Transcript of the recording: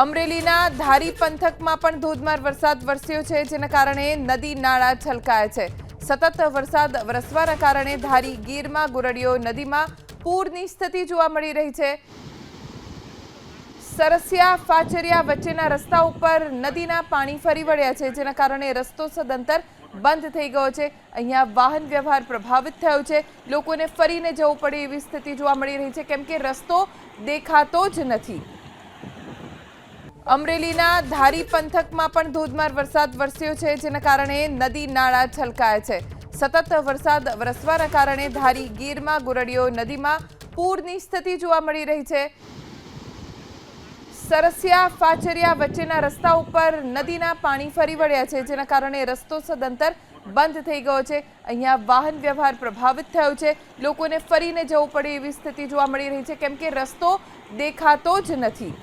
અમરેલીના ધારી પંથકમાં પણ ધોધમાર વરસાદ વરસ્યો છે, જેના કારણે નદી નાળા છલકાયા છે। સતત વરસાદ વરસવાના કારણે ધારી ગીરમાં ગુરડીયો નદીમાં પૂરની સ્થિતિ જોવા મળી રહી છે। સરસિયા ફાચરિયા વચ્ચેના રસ્તા ઉપર નદીના પાણી ફરી વળ્યા છે, જેના કારણે રસ્તો સદંતર બંધ થઈ ગયો છે। અહીંયા વાહન વ્યવહાર પ્રભાવિત થયો છે। લોકોને ફરીને જવું પડે એવી સ્થિતિ જોવા મળી રહી છે, કેમ કે રસ્તો દેખાતો જ નથી। અમરેલીના ધારી પંથકમાં પણ ધોધમાર વરસાદ વરસ્યો છે, જેના કારણે નદી નાળા છલકાયા છે। સતત વરસાદ વરસવાના કારણે ધારી ગીરમાં ગુરડીયો નદીમાં પૂરની સ્થિતિ જોવા મળી રહી છે। સરસિયા ફાચરિયા વચ્ચેના રસ્તા ઉપર નદીના પાણી ફરી વળ્યા છે, જેના કારણે રસ્તો સદંતર બંધ થઈ ગયો છે। અહીંયા વાહન વ્યવહાર પ્રભાવિત થયો છે। લોકોને ફરીને જવું પડે એવી સ્થિતિ જોવા મળી રહી છે, કેમ કે રસ્તો દેખાતો જ નથી।